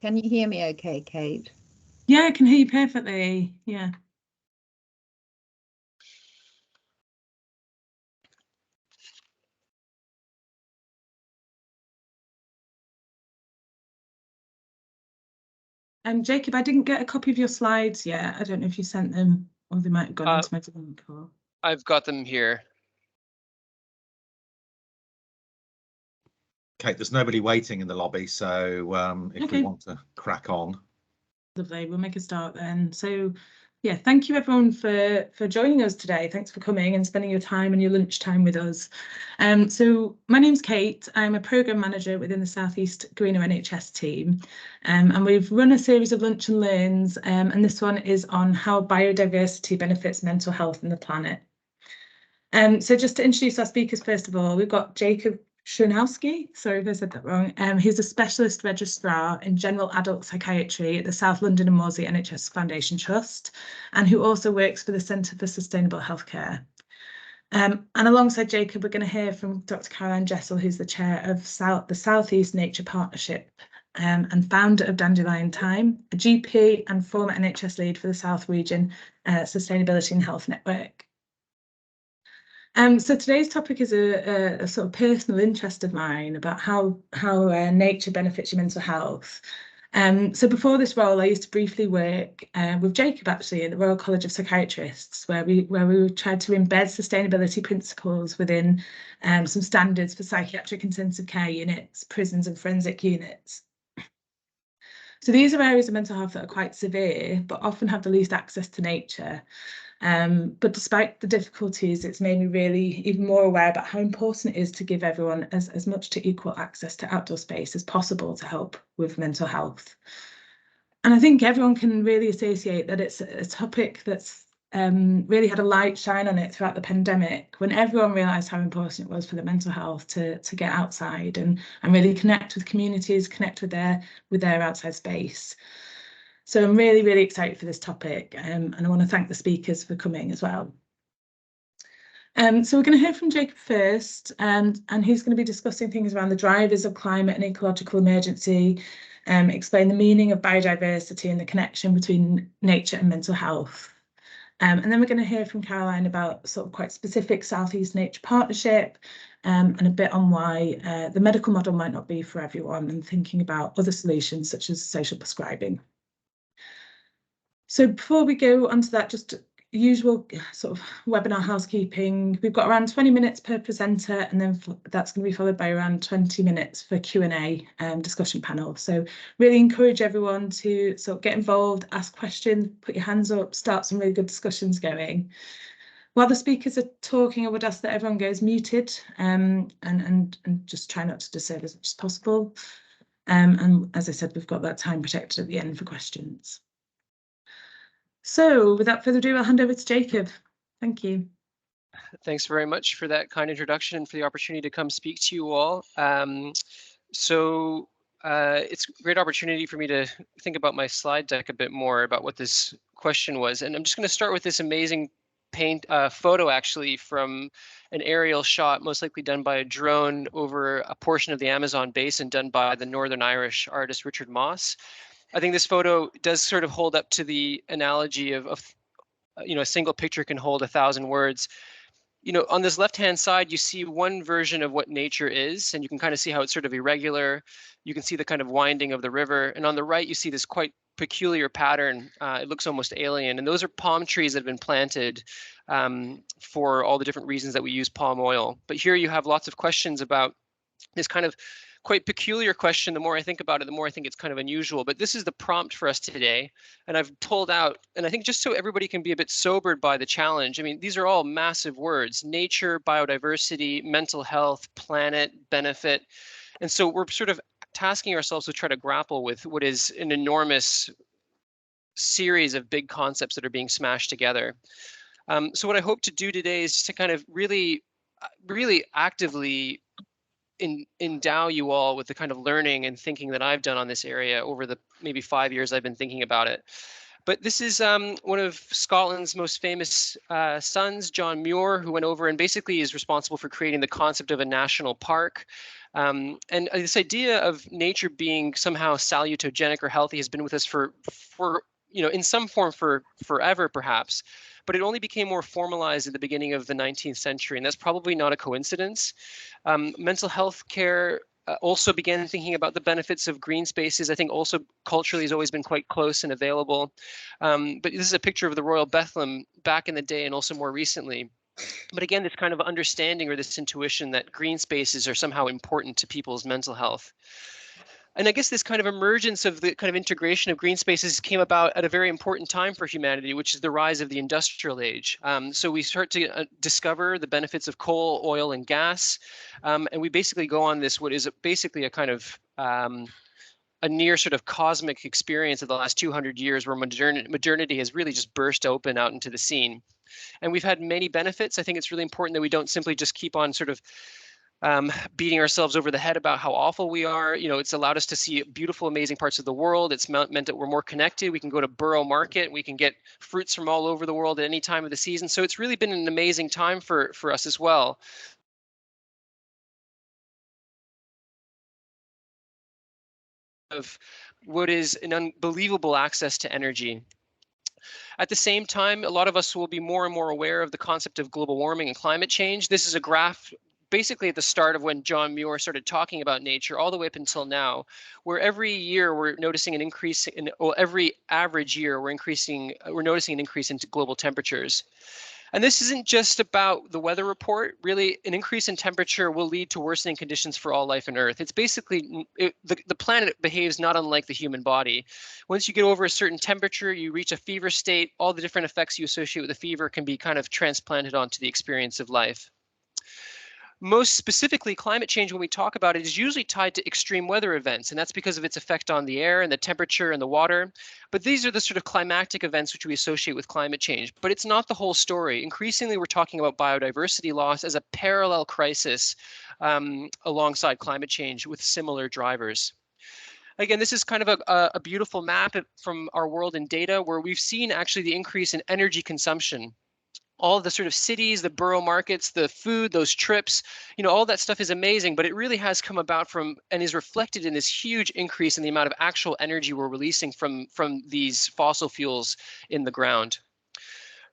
Can you hear me okay, Kate? Yeah, I can hear you perfectly. Yeah. Jacob, I didn't get a copy of your slides yet. I don't know if you sent them or they might have gone into my link. Or... I've got them here. Kate, there's nobody waiting in the lobby, so if we want to crack on. Lovely, we'll make a start then. So yeah, thank you everyone for joining us today. Thanks for coming and spending your time and your lunchtime with us. So my name's Kate. I'm a programme manager within the South East Greener NHS team, and we've run a series of lunch and learns, and this one is on how biodiversity benefits mental health and the planet. So just to introduce our speakers, first of all, we've got Jacob Krzanowski, sorry if I said that wrong. He's a specialist registrar in general adult psychiatry at the South London and Maudsley NHS Foundation Trust, and who also works for the Centre for Sustainable Healthcare. And alongside Jacob, we're going to hear from Dr. Caroline Jessel, who's the chair of the South East Nature Partnership and founder of Dandelion Time, a GP and former NHS lead for the South Region Sustainability and Health Network. So today's topic is a sort of personal interest of mine about how nature benefits your mental health. So before this role, I used to briefly work with Jacob actually at the Royal College of Psychiatrists, where we tried to embed sustainability principles within some standards for psychiatric intensive care units, prisons and forensic units. So these are areas of mental health that are quite severe, but often have the least access to nature. But despite the difficulties, it's made me really even more aware about how important it is to give everyone as much to equal access to outdoor space as possible to help with mental health. And I think everyone can really associate that it's a topic that's really had a light shine on it throughout the pandemic, when everyone realised how important it was for their mental health to get outside and really connect with communities, connect with their outside space. So I'm really, really excited for this topic, and I want to thank the speakers for coming as well. So we're going to hear from Jacob first, and he's going to be discussing things around the drivers of climate and ecological emergency, explain the meaning of biodiversity and the connection between nature and mental health. And then we're going to hear from Caroline about sort of quite specific South East Nature Partnership, and a bit on why the medical model might not be for everyone, and thinking about other solutions such as social prescribing. So before we go on to that, just usual sort of webinar housekeeping. We've got around 20 minutes per presenter, and then that's going to be followed by around 20 minutes for Q&A discussion panel. So really encourage everyone to sort of get involved, ask questions, put your hands up, start some really good discussions going. While the speakers are talking, I would ask that everyone goes muted and just try not to disturb as much as possible. And as I said, we've got that time protected at the end for questions. So without further ado, I'll hand over to Jacob. Thank you. Thanks very much for that kind introduction and for the opportunity to come speak to you all. It's a great opportunity for me to think about my slide deck a bit more about what this question was. And I'm just going to start with this amazing photo actually from an aerial shot, most likely done by a drone over a portion of the Amazon basin, done by the Northern Irish artist Richard Moss. I think this photo does sort of hold up to the analogy of a single picture can hold 1,000 words. On this left-hand side, you see one version of what nature is, and you can kind of see how it's sort of irregular. You can see the kind of winding of the river. And on the right, you see this quite peculiar pattern. It looks almost alien. And those are palm trees that have been planted for all the different reasons that we use palm oil. But here you have lots of questions about this kind of quite peculiar question. The more I think about it, the more I think it's kind of unusual. But this is the prompt for us today. And I've pulled out, and I think just so everybody can be a bit sobered by the challenge, I mean, these are all massive words: nature, biodiversity, mental health, planet, benefit. And so we're sort of tasking ourselves to try to grapple with what is an enormous series of big concepts that are being smashed together. So what I hope to do today is to kind of really actively endow you all with the kind of learning and thinking that I've done on this area over the maybe 5 years I've been thinking about it. But this is one of Scotland's most famous sons, John Muir, who went over and basically is responsible for creating the concept of a national park. And this idea of nature being somehow salutogenic or healthy has been with us for in some form for forever, perhaps. But it only became more formalized at the beginning of the 19th century, and that's probably not a coincidence. Mental health care also began thinking about the benefits of green spaces. I think also culturally has always been quite close and available. But this is a picture of the Royal Bethlehem back in the day and also more recently. But again, this kind of understanding or this intuition that green spaces are somehow important to people's mental health. And I guess this kind of emergence of the kind of integration of green spaces came about at a very important time for humanity, which is the rise of the industrial age. So we start to discover the benefits of coal, oil, and gas. And we basically go on this, what is basically a kind of a near sort of cosmic experience of the last 200 years where modernity has really just burst open out into the scene. And we've had many benefits. I think it's really important that we don't simply just keep on sort of beating ourselves over the head about how awful we are. It's allowed us to see beautiful, amazing parts of the world. It's meant that we're more connected. We can go to Borough Market. We can get fruits from all over the world at any time of the season. So it's really been an amazing time for us as well. Of what is an unbelievable access to energy. At the same time, a lot of us will be more and more aware of the concept of global warming and climate change. This is a graph basically at the start of when John Muir started talking about nature all the way up until now, where every year we're noticing an increase in, well, every average year we're noticing an increase in global temperatures. And this isn't just about the weather report. Really, an increase in temperature will lead to worsening conditions for all life on Earth. It's basically, the planet behaves not unlike the human body. Once you get over a certain temperature, you reach a fever state, all the different effects you associate with a fever can be kind of transplanted onto the experience of life. Most specifically, climate change, when we talk about it, is usually tied to extreme weather events, and that's because of its effect on the air and the temperature and the water. But these are the sort of climactic events which we associate with climate change. But it's not the whole story. Increasingly, we're talking about biodiversity loss as a parallel crisis alongside climate change with similar drivers. Again, this is kind of a beautiful map from our world in data where we've seen actually the increase in energy consumption. All of the sort of cities, the borough markets, the food, those trips, all that stuff is amazing, but it really has come about from and is reflected in this huge increase in the amount of actual energy we're releasing from these fossil fuels in the ground.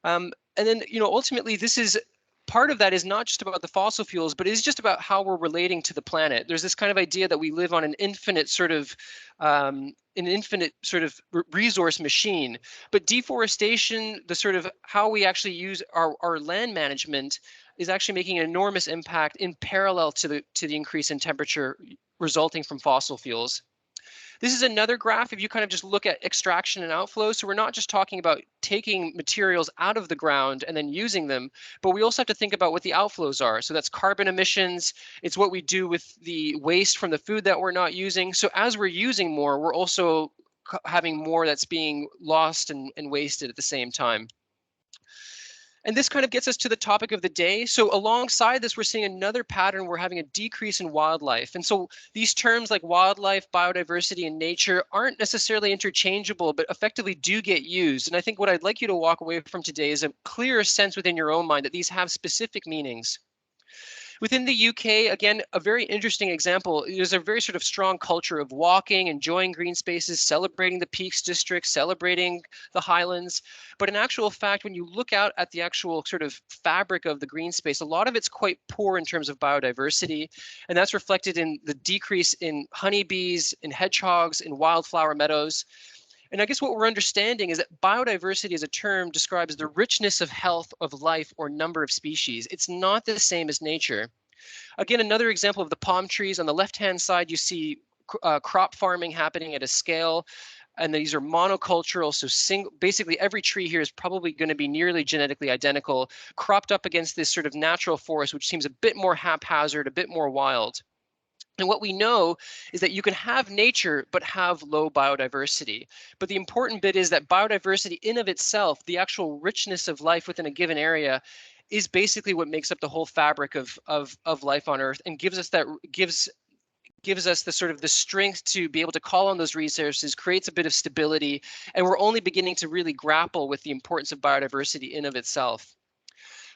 And then, ultimately, this is part of that is not just about the fossil fuels, but it's just about how we're relating to the planet. There's this kind of idea that we live on an infinite sort of resource machine, but deforestation, the sort of how we actually use our land management is actually making an enormous impact in parallel to the increase in temperature resulting from fossil fuels. This is another graph if you kind of just look at extraction and outflow. So we're not just talking about taking materials out of the ground and then using them, but we also have to think about what the outflows are. So that's carbon emissions. It's what we do with the waste from the food that we're not using. So as we're using more, we're also having more that's being lost and wasted at the same time. And this kind of gets us to the topic of the day. So alongside this, we're seeing another pattern. We're having a decrease in wildlife. And so these terms like wildlife, biodiversity, and nature aren't necessarily interchangeable, but effectively do get used. And I think what I'd like you to walk away from today is a clearer sense within your own mind that these have specific meanings. Within the UK, again, a very interesting example, there's a very sort of strong culture of walking, enjoying green spaces, celebrating the Peaks District, celebrating the Highlands. But in actual fact, when you look out at the actual sort of fabric of the green space, a lot of it's quite poor in terms of biodiversity. And that's reflected in the decrease in honeybees, in hedgehogs, in wildflower meadows. And I guess what we're understanding is that biodiversity as a term describes the richness of health of life or number of species. It's not the same as nature. Again, another example of the palm trees. On the left-hand side, you see crop farming happening at a scale. And these are monocultural, so basically every tree here is probably going to be nearly genetically identical, cropped up against this sort of natural forest, which seems a bit more haphazard, a bit more wild. And what we know is that you can have nature, but have low biodiversity. But the important bit is that biodiversity in of itself, the actual richness of life within a given area, is basically what makes up the whole fabric of life on Earth and gives us the sort of the strength to be able to call on those resources, creates a bit of stability, and we're only beginning to really grapple with the importance of biodiversity in of itself.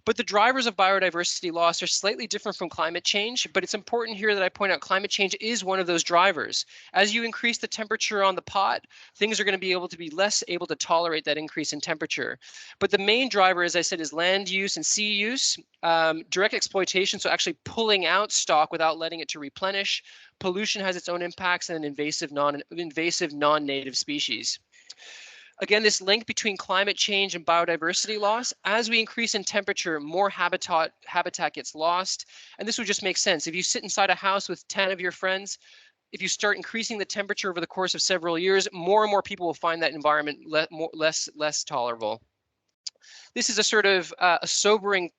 But the drivers of biodiversity loss are slightly different from climate change, but it's important here that I point out climate change is one of those drivers. As you increase the temperature on the pot, things are going to be able to be less able to tolerate that increase in temperature. But the main driver, as I said, is land use and sea use, direct exploitation, so actually pulling out stock without letting it to replenish. Pollution has its own impacts, and invasive non-native species. Again, this link between climate change and biodiversity loss, as we increase in temperature, more habitat gets lost. And this would just make sense. If you sit inside a house with 10 of your friends, if you start increasing the temperature over the course of several years, more and more people will find that environment less tolerable. This is a sort of a sobering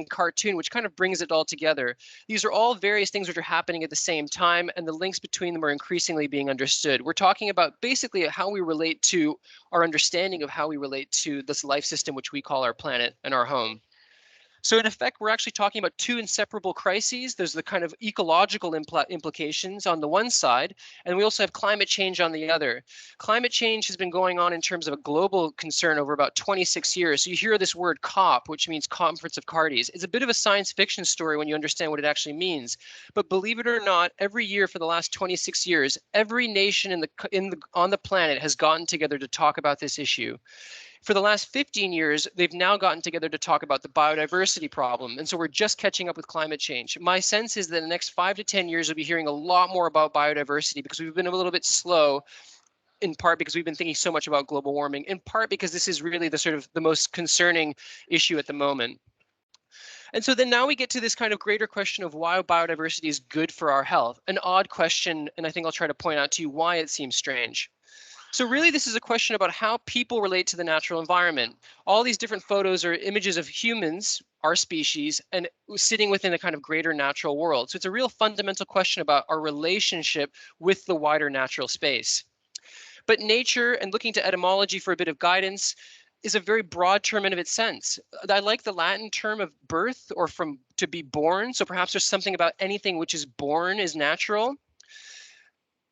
cartoon, which kind of brings it all together. These are all various things which are happening at the same time, and the links between them are increasingly being understood. We're talking about basically how we relate to our understanding of how we relate to this life system, which we call our planet and our home. So in effect, we're actually talking about two inseparable crises. There's the kind of ecological implications on the one side, and we also have climate change on the other. Climate change has been going on in terms of a global concern over about 26 years. So you hear this word COP, which means Conference of Parties. It's a bit of a science fiction story when you understand what it actually means. But believe it or not, every year for the last 26 years, every nation on the planet has gotten together to talk about this issue. For the last 15 years, they've now gotten together to talk about the biodiversity problem. And so we're just catching up with climate change. My sense is that in the next 5 to 10 years, we'll be hearing a lot more about biodiversity because we've been a little bit slow, in part because we've been thinking so much about global warming, in part because this is really the sort of the most concerning issue at the moment. And so then now we get to this kind of greater question of why biodiversity is good for our health. An odd question, and I think I'll try to point out to you why it seems strange. So really, this is a question about how people relate to the natural environment. All these different photos are images of humans, our species, and sitting within a kind of greater natural world. So it's a real fundamental question about our relationship with the wider natural space. But nature, and looking to etymology for a bit of guidance, is a very broad term in of its sense. I like the Latin term of birth, or from to be born. So perhaps there's something about anything which is born is natural.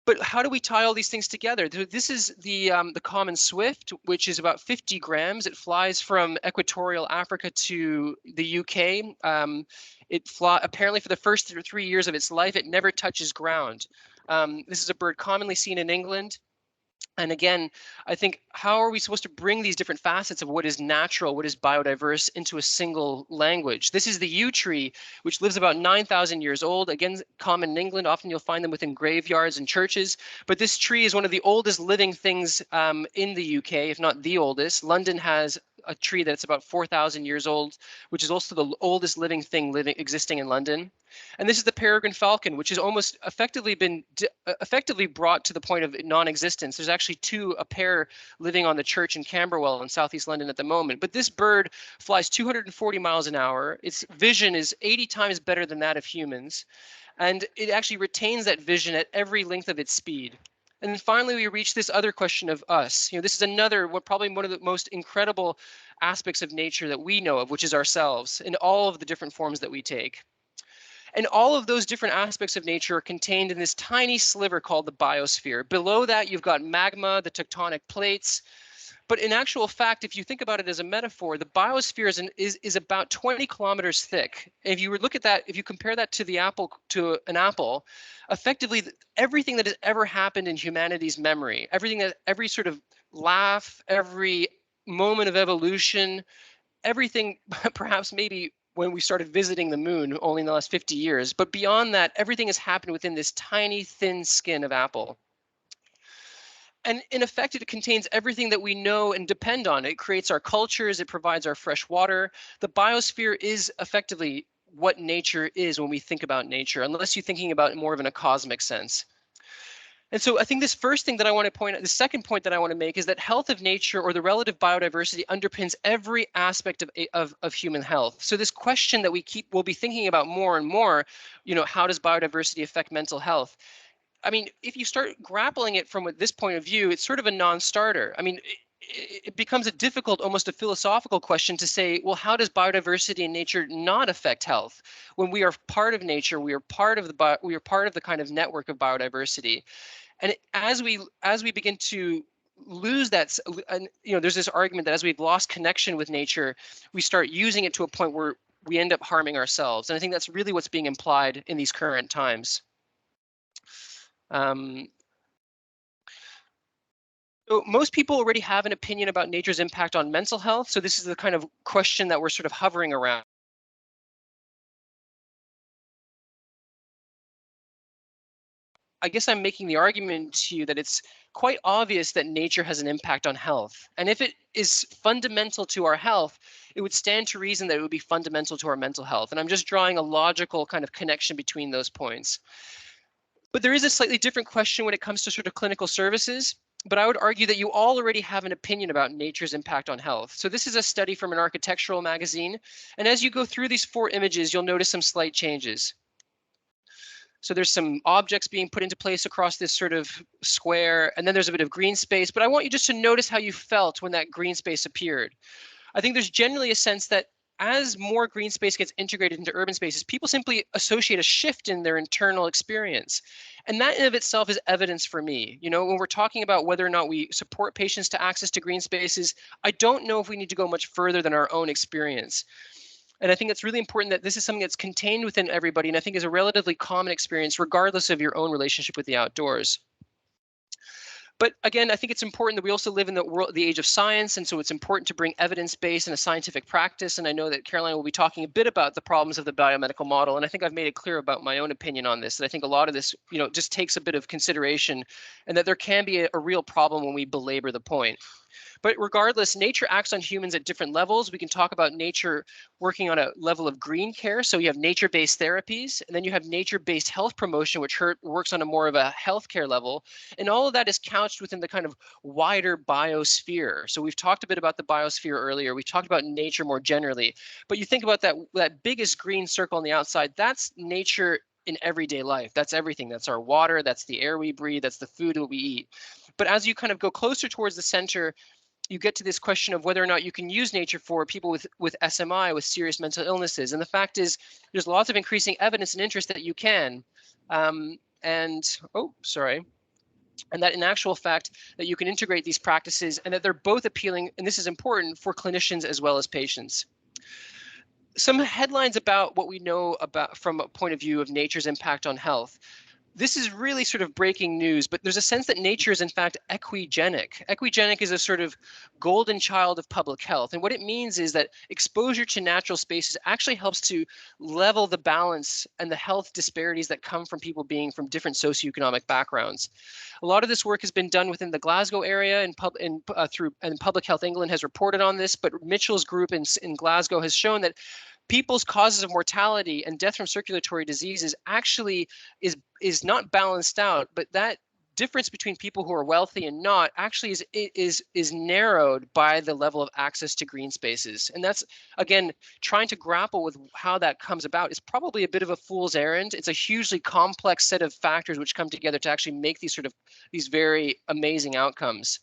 But how do we tie all these things together? This is the common swift, which is about 50 grams. It flies from equatorial Africa to the UK. Apparently for the first 3 years of its life, it never touches ground. This is a bird commonly seen in England. And again, I think, how are we supposed to bring these different facets of what is natural, what is biodiverse, into a single language? This is the yew tree, which lives about 9,000 years old. Again, common in England. Often you'll find them within graveyards and churches. But this tree is one of the oldest living things in the UK, if not the oldest. London has a tree that's about 4,000 years old, which is also the oldest living thing existing in London. And this is the peregrine falcon, which has almost effectively been brought to the point of non-existence. There's actually a pair living on the church in Camberwell in southeast London at the moment. But this bird flies 240 miles an hour. Its vision is 80 times better than that of humans. And it actually retains that vision at every length of its speed. And then finally, we reach this other question of us. This is probably one of the most incredible aspects of nature that we know of, which is ourselves, in all of the different forms that we take. And all of those different aspects of nature are contained in this tiny sliver called the biosphere. Below that, you've got magma, the tectonic plates. But in actual fact, if you think about it as a metaphor, the biosphere is about 20 kilometers thick. And if you look at that, if you compare that to an apple, effectively everything that has ever happened in humanity's memory, every sort of laugh, every moment of evolution, everything, perhaps maybe when we started visiting the moon only in the last 50 years, but beyond that, everything has happened within this tiny, thin skin of apple. And in effect, it contains everything that we know and depend on. It creates our cultures, it provides our fresh water. The biosphere is effectively what nature is when we think about nature, unless you're thinking about it more of in a cosmic sense. And so I think this first thing that I want to point out, the second point that I want to make is that health of nature, or the relative biodiversity, underpins every aspect of human health. So this question that we'll be thinking about more and more, how does biodiversity affect mental health? I mean, if you start grappling it from this point of view, it's sort of a non-starter. I mean, it becomes a difficult, almost a philosophical question to say, well, how does biodiversity in nature not affect health? When we are part of nature, we are part of the kind of network of biodiversity. And as we begin to lose that, and there's this argument that as we've lost connection with nature, we start using it to a point where we end up harming ourselves. And I think that's really what's being implied in these current times. So most people already have an opinion about nature's impact on mental health. So this is the kind of question that we're sort of hovering around. I guess I'm making the argument to you that it's quite obvious that nature has an impact on health. And if it is fundamental to our health, it would stand to reason that it would be fundamental to our mental health. And I'm just drawing a logical kind of connection between those points. But there is a slightly different question when it comes to sort of clinical services. But I would argue that you all already have an opinion about nature's impact on health. So this is a study from an architectural magazine. And as you go through these 4 images, you'll notice some slight changes. So there's some objects being put into place across this sort of square, and then there's a bit of green space. But I want you just to notice how you felt when that green space appeared. I think there's generally a sense that as more green space gets integrated into urban spaces, people simply associate a shift in their internal experience. And that in of itself is evidence for me. When we're talking about whether or not we support patients to access to green spaces, I don't know if we need to go much further than our own experience. And I think it's really important that this is something that's contained within everybody, and I think is a relatively common experience, regardless of your own relationship with the outdoors. But again, I think it's important that we also live in the age of science, and so it's important to bring evidence-based and a scientific practice. And I know that Caroline will be talking a bit about the problems of the biomedical model, and I think I've made it clear about my own opinion on this. That I think a lot of this, just takes a bit of consideration, and that there can be a real problem when we belabor the point. But regardless, nature acts on humans at different levels. We can talk about nature working on a level of green care. So you have nature-based therapies, and then you have nature-based health promotion, which works on a more of a healthcare level. And all of that is couched within the kind of wider biosphere. So we've talked a bit about the biosphere earlier. We talked about nature more generally. But you think about that biggest green circle on the outside, that's nature in everyday life. That's everything. That's our water, that's the air we breathe, that's the food that we eat. But as you kind of go closer towards the center, you get to this question of whether or not you can use nature for people with SMI, with serious mental illnesses. And the fact is, there's lots of increasing evidence and interest that you can. And that in actual fact, that you can integrate these practices and that they're both appealing, and this is important, for clinicians as well as patients. Some headlines about what we know about from a point of view of nature's impact on health. This is really sort of breaking news, but there's a sense that nature is in fact equigenic. Equigenic is a sort of golden child of public health. And what it means is that exposure to natural spaces actually helps to level the balance and the health disparities that come from people being from different socioeconomic backgrounds. A lot of this work has been done within the Glasgow area, and Public Health England has reported on this, but Mitchell's group in Glasgow has shown that people's causes of mortality and death from circulatory diseases actually is not balanced out, but that difference between people who are wealthy and not actually is narrowed by the level of access to green spaces. And that's, again, trying to grapple with how that comes about is probably a bit of a fool's errand. It's a hugely complex set of factors which come together to actually make these very amazing outcomes.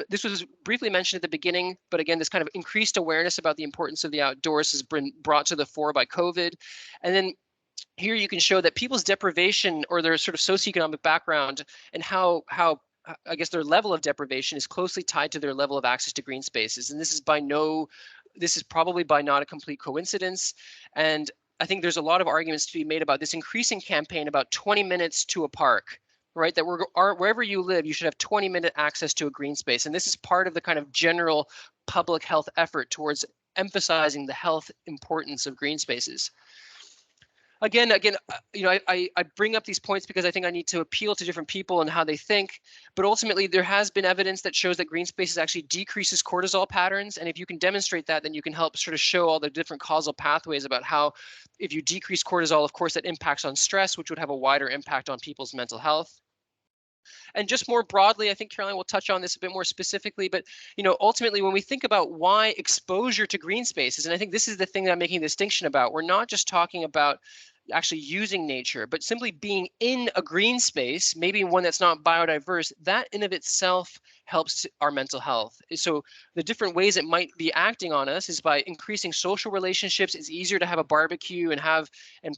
This was briefly mentioned at the beginning, but again, this kind of increased awareness about the importance of the outdoors has been brought to the fore by COVID. And then here you can show that people's deprivation or their sort of socioeconomic background and how I guess their level of deprivation is closely tied to their level of access to green spaces. And this is probably by not a complete coincidence. And I think there's a lot of arguments to be made about this increasing campaign about 20 minutes to a park. Right, that wherever you live, you should have 20-minute access to a green space. And this is part of the kind of general public health effort towards emphasizing the health importance of green spaces. Again, I bring up these points because I think I need to appeal to different people and how they think. But ultimately, there has been evidence that shows that green spaces actually decreases cortisol patterns. And if you can demonstrate that, then you can help sort of show all the different causal pathways about how if you decrease cortisol, of course, that impacts on stress, which would have a wider impact on people's mental health. And just more broadly, I think Caroline will touch on this a bit more specifically, but ultimately when we think about why exposure to green spaces, and I think this is the thing that I'm making a distinction about, we're not just talking about actually using nature, but simply being in a green space, maybe one that's not biodiverse, that in of itself helps our mental health. So the different ways it might be acting on us is by increasing social relationships. It's easier to have a barbecue and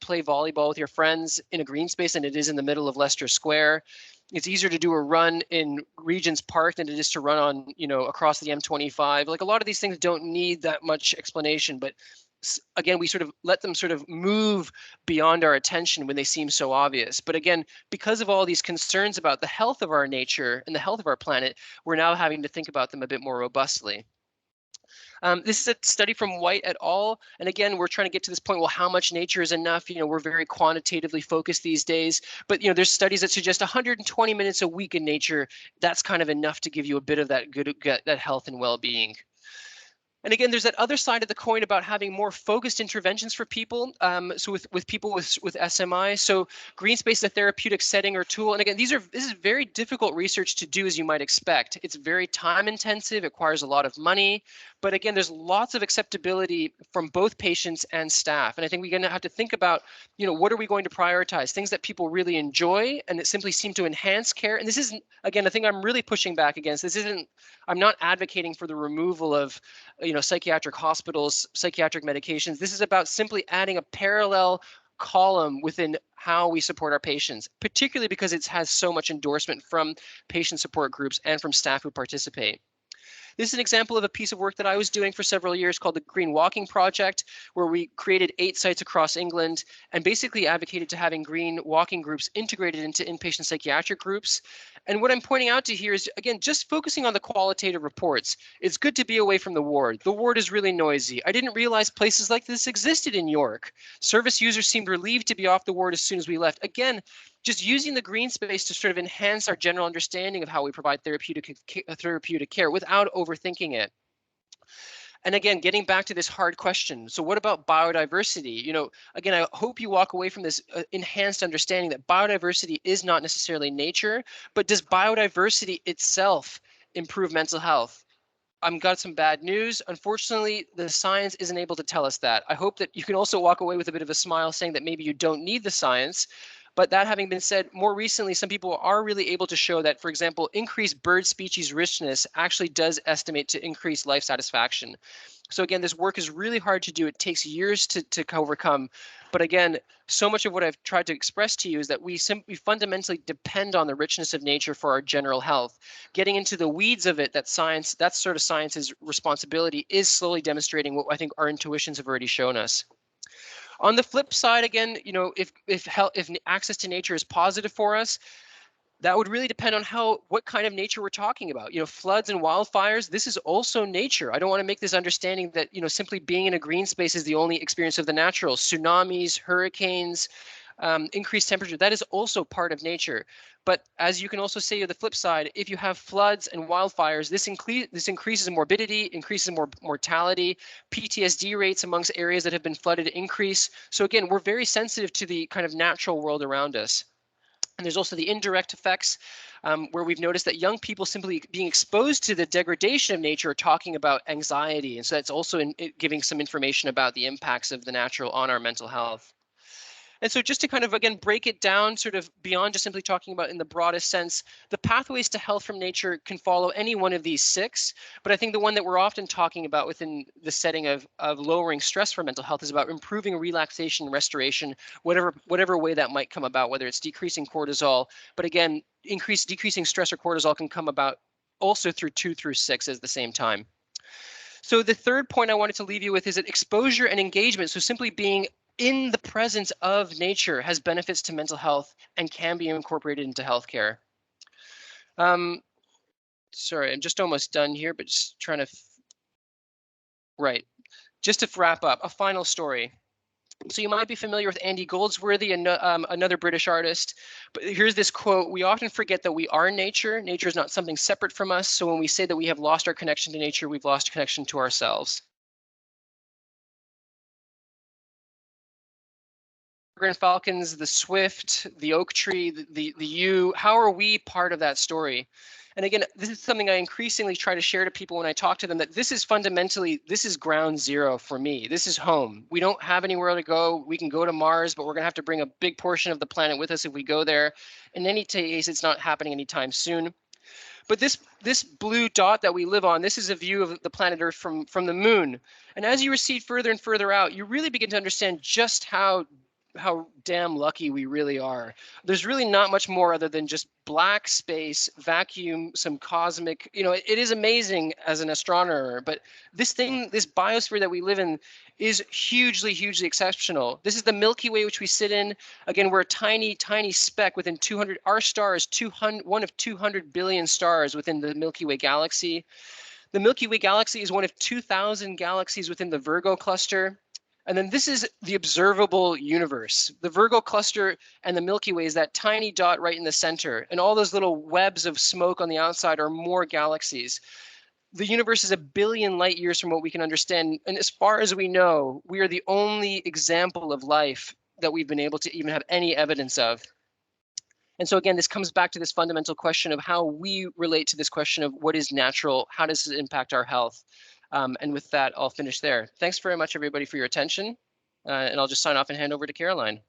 play volleyball with your friends in a green space than it is in the middle of Leicester Square. It's easier to do a run in Regent's Park than it is to run on, across the M25. Like a lot of these things don't need that much explanation, but again, we sort of let them sort of move beyond our attention when they seem so obvious. But again, because of all these concerns about the health of our nature and the health of our planet, we're now having to think about them a bit more robustly. This is a study from White et al. And again, we're trying to get to this point, well, how much nature is enough? We're very quantitatively focused these days, but there's studies that suggest 120 minutes a week in nature. That's kind of enough to give you a bit of that that health and well-being. And again, there's that other side of the coin about having more focused interventions for people. So with people with SMI, so green space is a therapeutic setting or tool. And again, this is very difficult research to do, as you might expect. It's very time intensive, it requires a lot of money. But again, there's lots of acceptability from both patients and staff. And I think we're going to have to think about, what are we going to prioritize? Things that people really enjoy and that simply seem to enhance care. And this isn't, again, the thing I'm really pushing back against. I'm not advocating for the removal of, psychiatric hospitals, psychiatric medications. This is about simply adding a parallel column within how we support our patients, particularly because it has so much endorsement from patient support groups and from staff who participate. This is an example of a piece of work that I was doing for several years called the Green Walking Project, where we created 8 sites across England and basically advocated to having green walking groups integrated into inpatient psychiatric groups. And what I'm pointing out to here is, again, just focusing on the qualitative reports. It's good to be away from the ward. The ward is really noisy. I didn't realize places like this existed in York. Service users seemed relieved to be off the ward as soon as we left. Again, just using the green space to sort of enhance our general understanding of how we provide therapeutic care without overthinking it. And again, getting back to this hard question. So what about biodiversity? Again, I hope you walk away from this enhanced understanding that biodiversity is not necessarily nature, but does biodiversity itself improve mental health? I've got some bad news. Unfortunately, the science isn't able to tell us that. I hope that you can also walk away with a bit of a smile saying that maybe you don't need the science. But that having been said, more recently, some people are really able to show that, for example, increased bird species richness actually does estimate to increase life satisfaction. So again, this work is really hard to do. It takes years to overcome. But again, so much of what I've tried to express to you is that we fundamentally depend on the richness of nature for our general health. Getting into the weeds of it, that sort of science's responsibility, is slowly demonstrating what I think our intuitions have already shown us. On the flip side, again, if access to nature is positive for us, that would really depend on what kind of nature we're talking about. Floods and wildfires, this is also nature. I don't want to make this understanding that, simply being in a green space is the only experience of the natural. Tsunamis, hurricanes, increased temperature, that is also part of nature. But as you can also say on the flip side, if you have floods and wildfires, this increases morbidity, increases mortality, PTSD rates amongst areas that have been flooded increase. So again, we're very sensitive to the kind of natural world around us. And there's also the indirect effects where we've noticed that young people simply being exposed to the degradation of nature are talking about anxiety. And so that's also giving some information about the impacts of the natural on our mental health. And so just to kind of, again, break it down sort of beyond just simply talking about in the broadest sense, the pathways to health from nature can follow any one of these 6. But I think the one that we're often talking about within the setting of lowering stress for mental health is about improving relaxation and restoration, whatever way that might come about, whether it's decreasing cortisol. But again, decreasing stress or cortisol can come about also through 2 through 6 at the same time. So the third point I wanted to leave you with is that exposure and engagement, so simply being in the presence of nature, has benefits to mental health and can be incorporated into healthcare. Sorry, I'm just almost done here, but just trying to, right. Just to wrap up, a final story. So you might be familiar with Andy Goldsworthy, another British artist, but here's this quote: "We often forget that we are nature. Nature is not something separate from us. So when we say that we have lost our connection to nature, we've lost a connection to ourselves." Grand Falcons, the Swift, the oak tree, the yew, how are we part of that story? And again, this is something I increasingly try to share to people when I talk to them, that this is fundamentally, this is ground zero for me. This is home. We don't have anywhere to go. We can go to Mars, but we're gonna have to bring a big portion of the planet with us if we go there. In any case, it's not happening anytime soon. But this blue dot that we live on, this is a view of the planet Earth from the moon. And as you recede further and further out, you really begin to understand just how how damn lucky we really are. There's really not much more other than just black space, vacuum, some cosmic, you know, it is amazing as an astronomer, but this thing, this biosphere that we live in is hugely, hugely exceptional. This is the Milky Way, which we sit in. Again, we're a tiny, tiny speck within 200, our star is 200, one of 200 billion stars within the Milky Way galaxy. The Milky Way galaxy is one of 2,000 galaxies within the Virgo cluster. And then this is the observable universe. The Virgo cluster and the Milky Way is that tiny dot right in the center. And all those little webs of smoke on the outside are more galaxies. The universe is 1 billion light years from what we can understand. And as far as we know, we are the only example of life that we've been able to even have any evidence of. And so again, this comes back to this fundamental question of how we relate to this question of what is natural, how does it impact our health? And with that, I'll finish there. Thanks very much, everybody, for your attention. And I'll just sign off and hand over to Caroline.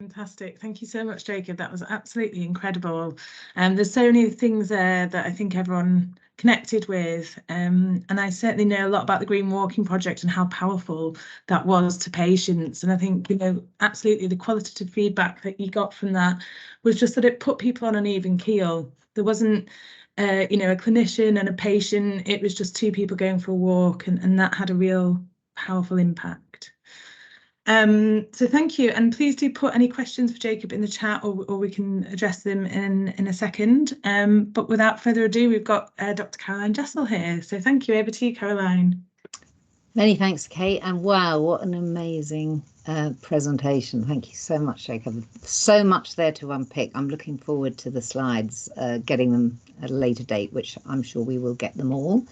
Fantastic. Thank you so much, Jacob. That was absolutely incredible. There's so many things there that I think everyone connected with. And I certainly know a lot about the Green Walking Project and how powerful that was to patients. And I think, you know, absolutely the qualitative feedback that you got from that was just that it put people on an even keel. There wasn't, you know, a clinician and a patient. It was just two people going for a walk, and that had a real powerful impact. So thank you, and please do put any questions for Jacob in the chat, or we can address them in a second. But without further ado, we've got Dr. Caroline Jessel here. So thank you. Over to you, Caroline. Many thanks, Kate, and wow, what an amazing presentation. Thank you so much, Jacob. So much there to unpick. I'm looking forward to the slides, getting them at a later date, which I'm sure we will get them all.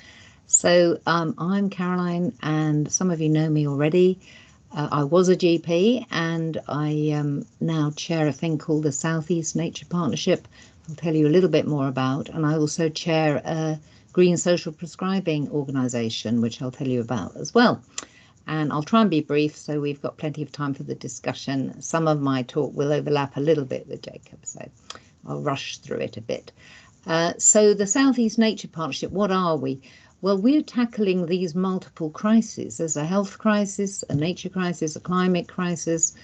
So I'm Caroline, and some of you know me already. I was a GP, and I now chair a thing called the South East Nature Partnership. I'll tell you a little bit more about, and I also chair a green social prescribing organisation, which I'll tell you about as well. And I'll try and be brief, so we've got plenty of time for the discussion. Some of my talk will overlap a little bit with Jacob, so I'll rush through it a bit. So the South East Nature Partnership, what are we? Well, we're tackling these multiple crises. There's a health crisis, a nature crisis, a climate crisis,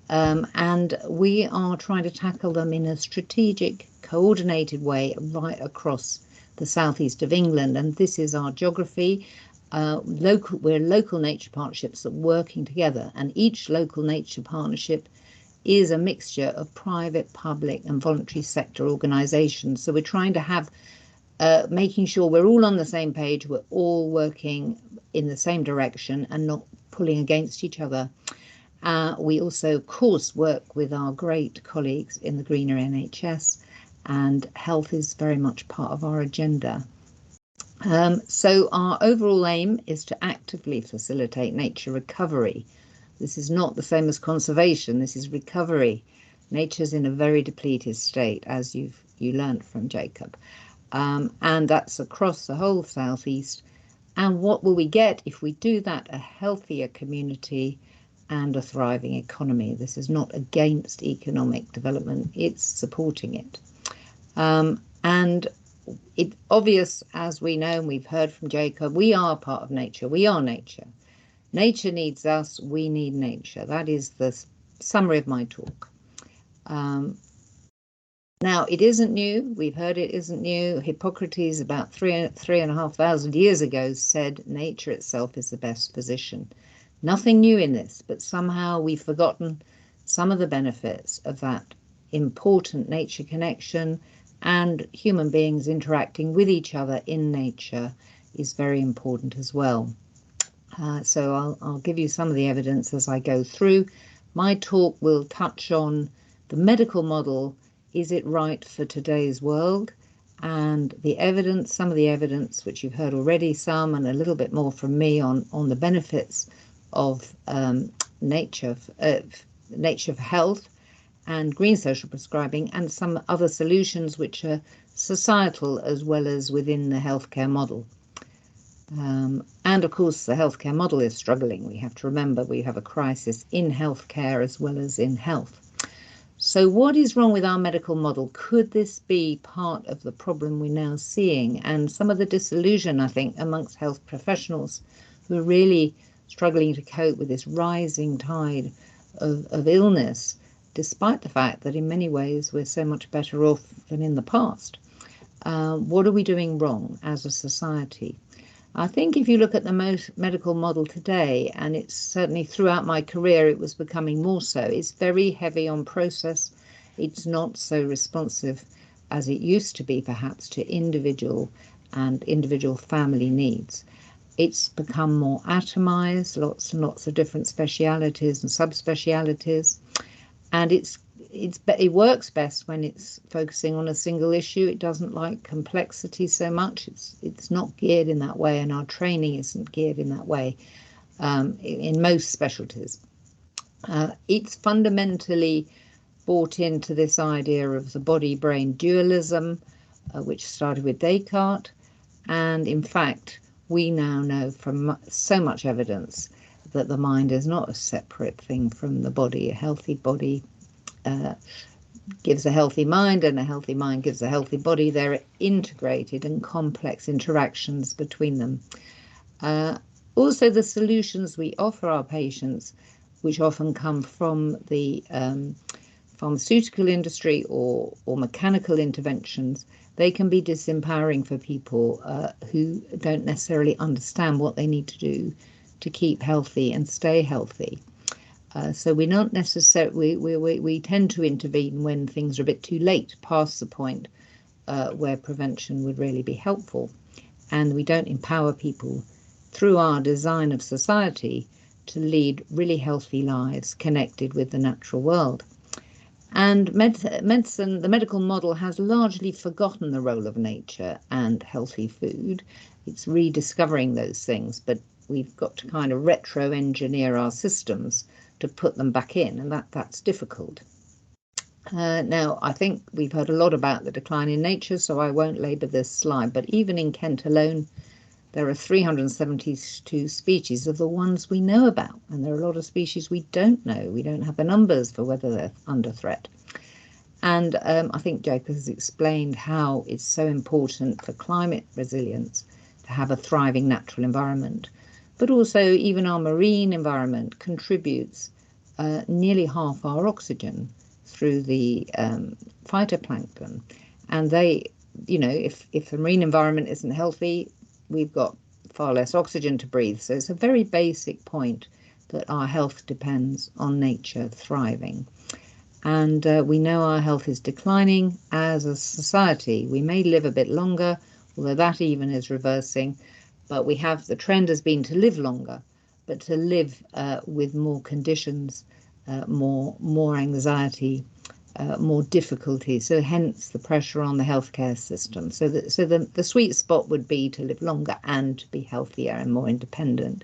and we are trying to tackle them in a strategic, coordinated way right across the southeast of England. And this is our geography. We're local nature partnerships that are working together, and each local nature partnership is a mixture of private, public and voluntary sector organisations. So we're trying to have making sure we're all on the same page, we're all working in the same direction and not pulling against each other. We also, of course, work with our great colleagues in the greener NHS, and health is very much part of our agenda. So our overall aim is to actively facilitate nature recovery. This is not the same as conservation, this is recovery. Nature's in a very depleted state, as you learnt from Jacob. And that's across the whole southeast. And what will we get if we do that? A healthier community and a thriving economy. This is not against economic development, it's supporting it. And it's obvious, as we know, and we've heard from Jacob, we are part of nature. We are nature. Nature needs us, we need nature. That is the summary of my talk. Now, it isn't new. We've heard it isn't new. Hippocrates, about 3,500 years ago, said nature itself is the best physician. Nothing new in this, but somehow we've forgotten some of the benefits of that important nature connection, and human beings interacting with each other in nature is very important as well. So I'll give you some of the evidence as I go through. My talk will touch on the medical model. Is it right for today's world? And the evidence, some of the evidence which you've heard already, some and a little bit more from me on the benefits of nature for health and green social prescribing, and some other solutions which are societal as well as within the healthcare model. And of course, the healthcare model is struggling. We have to remember we have a crisis in healthcare as well as in health. So what is wrong with our medical model? Could this be part of the problem we're now seeing, and some of the disillusion, I think, amongst health professionals who are really struggling to cope with this rising tide of illness, despite the fact that in many ways we're so much better off than in the past. What are we doing wrong as a society? I think if you look at the medical model today, and it's certainly throughout my career, it was becoming more so, it's very heavy on process. It's not so responsive as it used to be, perhaps, to individual and individual family needs. It's become more atomized, lots and lots of different specialities and subspecialities, and it works best when it's focusing on a single issue. It doesn't like complexity so much. It's not geared in that way, and our training isn't geared in that way in most specialties. It's fundamentally bought into this idea of the body-brain dualism, which started with Descartes, and in fact we now know from so much evidence that the mind is not a separate thing from the body. A healthy body gives a healthy mind, and a healthy mind gives a healthy body. They're integrated and complex interactions between them. Also, the solutions we offer our patients, which often come from the pharmaceutical industry or mechanical interventions, they can be disempowering for people who don't necessarily understand what they need to do to keep healthy and stay healthy. So we're not necessarily, we tend to intervene when things are a bit too late, past the point where prevention would really be helpful. And we don't empower people through our design of society to lead really healthy lives connected with the natural world. And medicine, the medical model, has largely forgotten the role of nature and healthy food. It's rediscovering those things, but we've got to kind of retro-engineer our systems to put them back in, and that's difficult. Now, I think we've heard a lot about the decline in nature, so I won't labour this slide, but even in Kent alone, there are 372 species of the ones we know about, and there are a lot of species we don't know. We don't have the numbers for whether they're under threat. And I think Jacob has explained how it's so important for climate resilience to have a thriving natural environment. But also even our marine environment contributes nearly half our oxygen through the phytoplankton. And they, you know, if the marine environment isn't healthy, we've got far less oxygen to breathe. So it's a very basic point that our health depends on nature thriving. And we know our health is declining as a society. We may live a bit longer, although that even is reversing, but we have, the trend has been to live longer, but to live with more conditions, more anxiety, more difficulty, so hence the pressure on the healthcare system. So the sweet spot would be to live longer and to be healthier and more independent.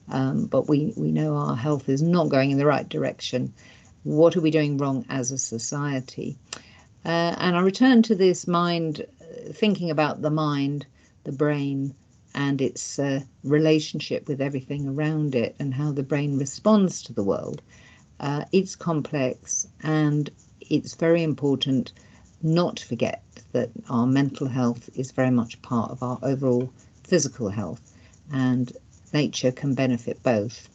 But we know our health is not going in the right direction. What are we doing wrong as a society? And I return to this mind, thinking about the mind, the brain, and its relationship with everything around it, and how the brain responds to the world. It's complex, and it's very important not to forget that our mental health is very much part of our overall physical health, and nature can benefit both.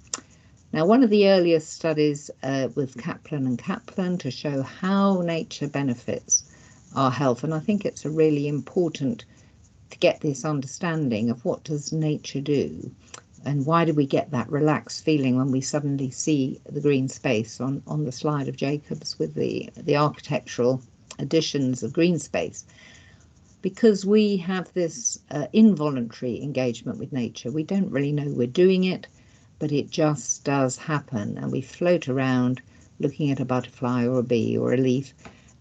Now, one of the earliest studies with Kaplan and Kaplan to show how nature benefits our health, and I think it's a really important to get this understanding of what does nature do, and why do we get that relaxed feeling when we suddenly see the green space on the slide of Jacob's with the architectural additions of green space? Because we have this involuntary engagement with nature. We don't really know we're doing it, but it just does happen, and we float around looking at a butterfly or a bee or a leaf,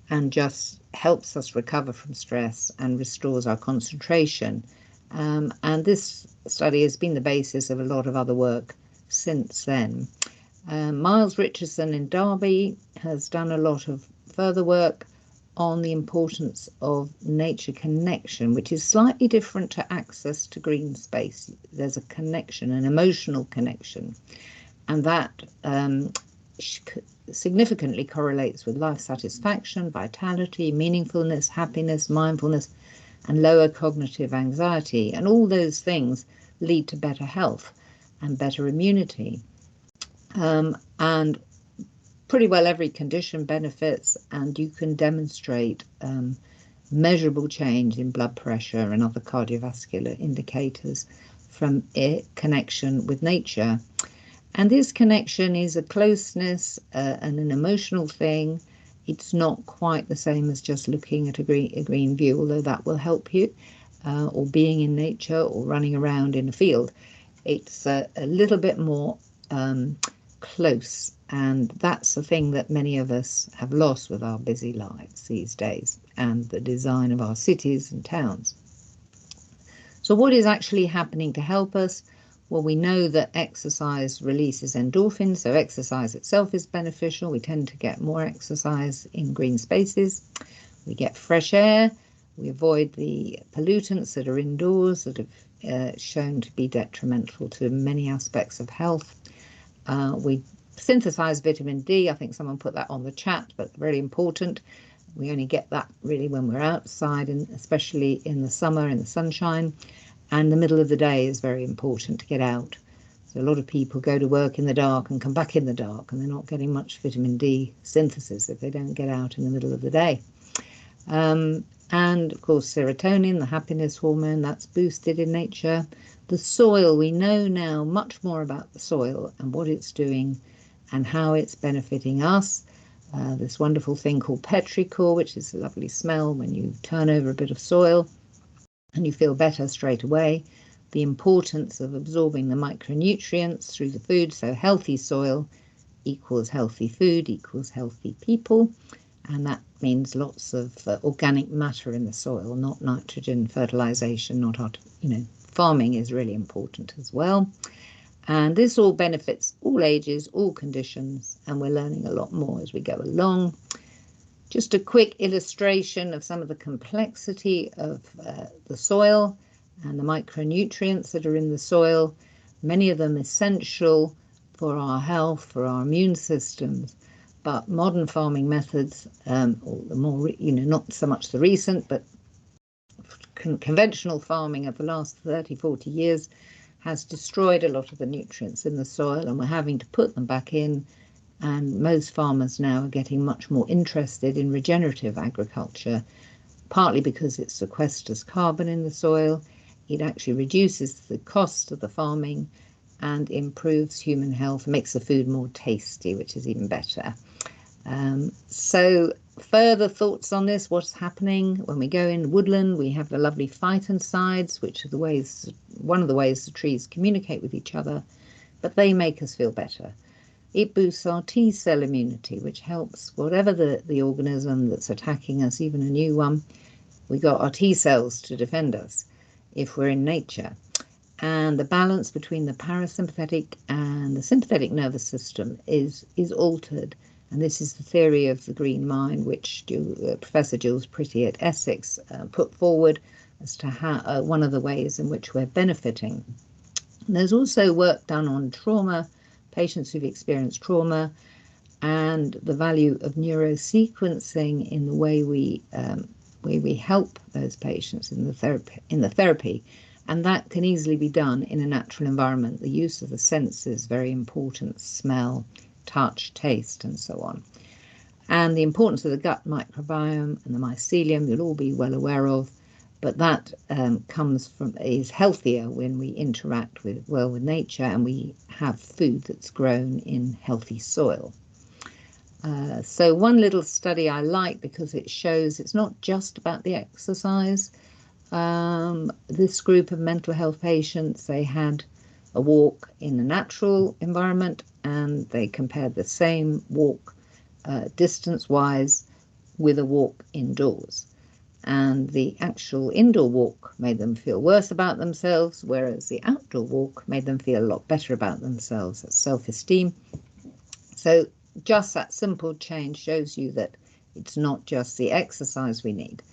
and just helps us recover from stress and restores our concentration. And this study has been the basis of a lot of other work since then. Miles Richardson in Derby has done a lot of further work on the importance of nature connection, which is slightly different to access to green space. There's a connection, an emotional connection, and that significantly correlates with life satisfaction, vitality, meaningfulness, happiness, mindfulness, and lower cognitive anxiety. And all those things lead to better health and better immunity. And pretty well every condition benefits, and you can demonstrate measurable change in blood pressure and other cardiovascular indicators from a connection with nature. And this connection is a closeness and an emotional thing. It's not quite the same as just looking at a green view, although that will help you, or being in nature or running around in a field. It's a little bit more close, and that's the thing that many of us have lost with our busy lives these days and the design of our cities and towns. So what is actually happening to help us? Well, we know that exercise releases endorphins, so exercise itself is beneficial. We tend to get more exercise in green spaces. We get fresh air. We avoid the pollutants that are indoors that have shown to be detrimental to many aspects of health. We synthesize vitamin D. I think someone put that on the chat, but really important. We only get that really when we're outside, and especially in the summer, in the sunshine. And the middle of the day is very important to get out. So a lot of people go to work in the dark and come back in the dark, and they're not getting much vitamin D synthesis if they don't get out in the middle of the day. And of course, serotonin, the happiness hormone, that's boosted in nature. The soil, we know now much more about the soil and what it's doing and how it's benefiting us. This wonderful thing called petrichor, which is a lovely smell when you turn over a bit of soil and you feel better straight away. The importance of absorbing the micronutrients through the food. So healthy soil equals healthy food equals healthy people. And that means lots of organic matter in the soil, not nitrogen fertilization, farming is really important as well. And this all benefits all ages, all conditions, and we're learning a lot more as we go along. Just a quick illustration of some of the complexity of the soil and the micronutrients that are in the soil, many of them essential for our health, for our immune systems. But modern farming methods, or the more, not so much the recent, but conventional farming of the last 30, 40 years has destroyed a lot of the nutrients in the soil, and we're having to put them back in. And most farmers now are getting much more interested in regenerative agriculture, partly because it sequesters carbon in the soil. It actually reduces the cost of the farming and improves human health, makes the food more tasty, which is even better. So further thoughts on this, what's happening when we go in woodland? We have the lovely phytoncides, which are one of the ways the trees communicate with each other, but they make us feel better. It boosts our T cell immunity, which helps whatever the organism that's attacking us, even a new one. We got our T cells to defend us if we're in nature. And the balance between the parasympathetic and the sympathetic nervous system is altered. And this is the theory of the green mind, which Professor Jules Pretty at Essex put forward as to how one of the ways in which we're benefiting. And there's also work done on trauma, patients who've experienced trauma, and the value of neurosequencing in the way we help those patients in the therapy. And that can easily be done in a natural environment. The use of the senses is very important: smell, touch, taste, and so on. And the importance of the gut microbiome and the mycelium you'll all be well aware of, but that is healthier when we interact with nature and we have food that's grown in healthy soil. So one little study I like because it shows it's not just about the exercise. This group of mental health patients, they had a walk in a natural environment and they compared the same walk distance-wise with a walk indoors. And the actual indoor walk made them feel worse about themselves, whereas the outdoor walk made them feel a lot better about themselves. That's self-esteem. So just that simple change shows you that it's not just the exercise we need.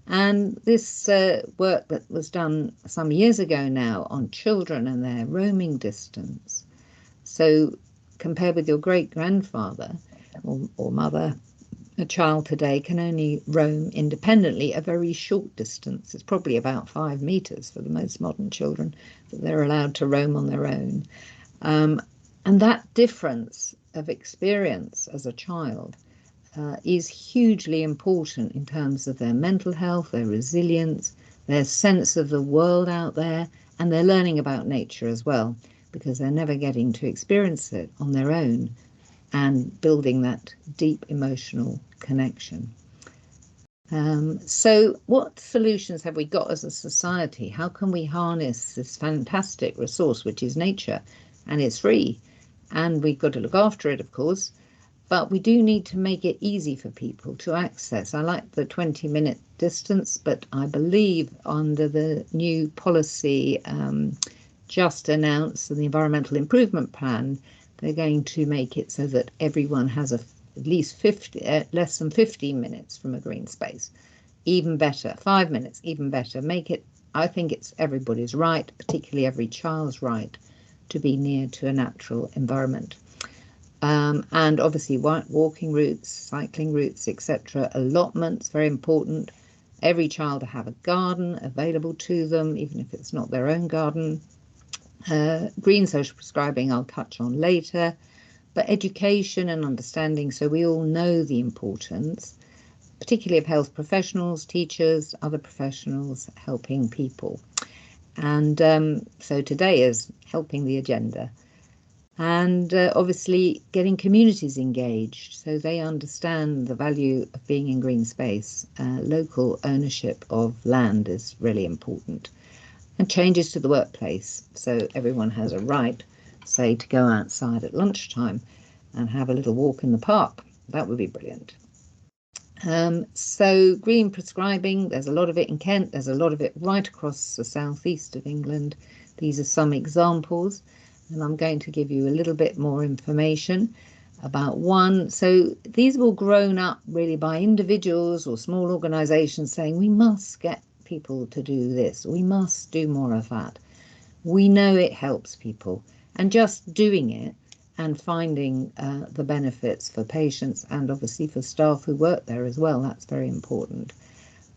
And this work that was done some years ago now on children and their roaming distance. So compared with your great-grandfather or mother, a child today can only roam independently a very short distance. It's probably about 5 meters for the most modern children that they're allowed to roam on their own. And that difference of experience as a child is hugely important in terms of their mental health, their resilience, their sense of the world out there, and they're learning about nature as well, because they're never getting to experience it on their own and building that deep emotional connection. So what solutions have we got as a society? How can we harness this fantastic resource, which is nature, and it's free, and we've got to look after it, of course, but we do need to make it easy for people to access. I like the 20-minute distance, but I believe under the new policy just announced in the Environmental Improvement Plan, they're going to make it so that everyone has at least less than 15 minutes from a green space. Even better, 5 minutes, even better. Make it, I think it's everybody's right, particularly every child's right, to be near to a natural environment. And obviously walking routes, cycling routes, etc. Allotments, very important. Every child to have a garden available to them, even if it's not their own garden. Green social prescribing I'll touch on later, but education and understanding, so we all know the importance, particularly of health professionals, teachers, other professionals helping people. And so today is helping the agenda. And obviously getting communities engaged so they understand the value of being in green space. Local ownership of land is really important. And changes to the workplace, so everyone has a right, say, to go outside at lunchtime and have a little walk in the park. That would be brilliant. So green prescribing, there's a lot of it in Kent, there's a lot of it right across the southeast of England. These are some examples, and I'm going to give you a little bit more information about one. So these have all grown up really by individuals or small organisations saying we must get people to do this, we must do more of that. We know it helps people, and just doing it and finding the benefits for patients and obviously for staff who work there as well, that's very important.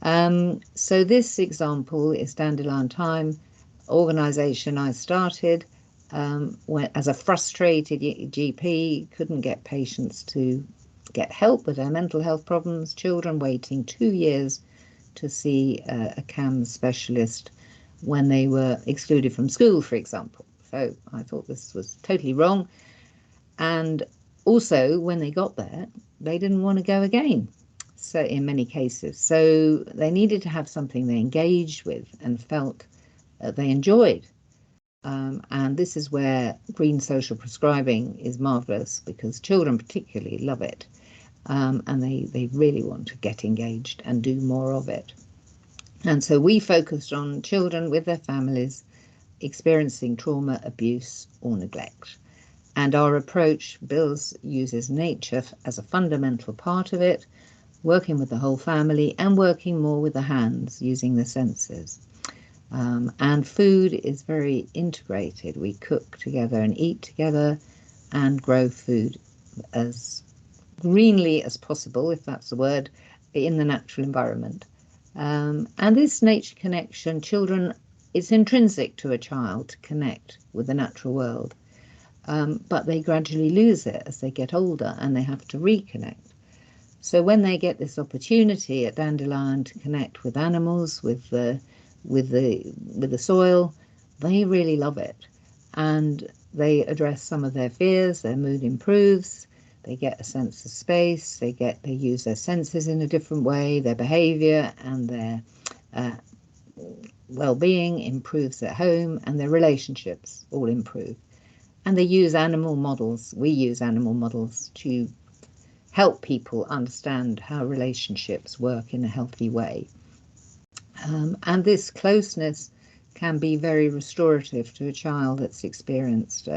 So this example is Dandelion Time, organisation I started when, as a frustrated GP, couldn't get patients to get help with their mental health problems, children waiting 2 years to see a CAMS specialist when they were excluded from school, for example. So I thought this was totally wrong. And also when they got there, they didn't want to go again. So in many cases, so they needed to have something they engaged with and felt they enjoyed. And this is where green social prescribing is marvellous, because children particularly love it. And they really want to get engaged and do more of it. And so we focused on children with their families experiencing trauma, abuse or neglect. And our approach uses nature as a fundamental part of it, working with the whole family and working more with the hands, using the senses. And food is very integrated. We cook together and eat together and grow food as greenly as possible, if that's the word, in the natural environment. And this nature connection, it's intrinsic to a child to connect with the natural world. But they gradually lose it as they get older and they have to reconnect. So when they get this opportunity at Dandelion to connect with animals, with the soil, they really love it. And they address some of their fears, their mood improves, they get a sense of space, they use their senses in a different way, their behaviour and their well-being improves at home, and their relationships all improve. And they use animal models. We use animal models to help people understand how relationships work in a healthy way. And this closeness can be very restorative to a child that's experienced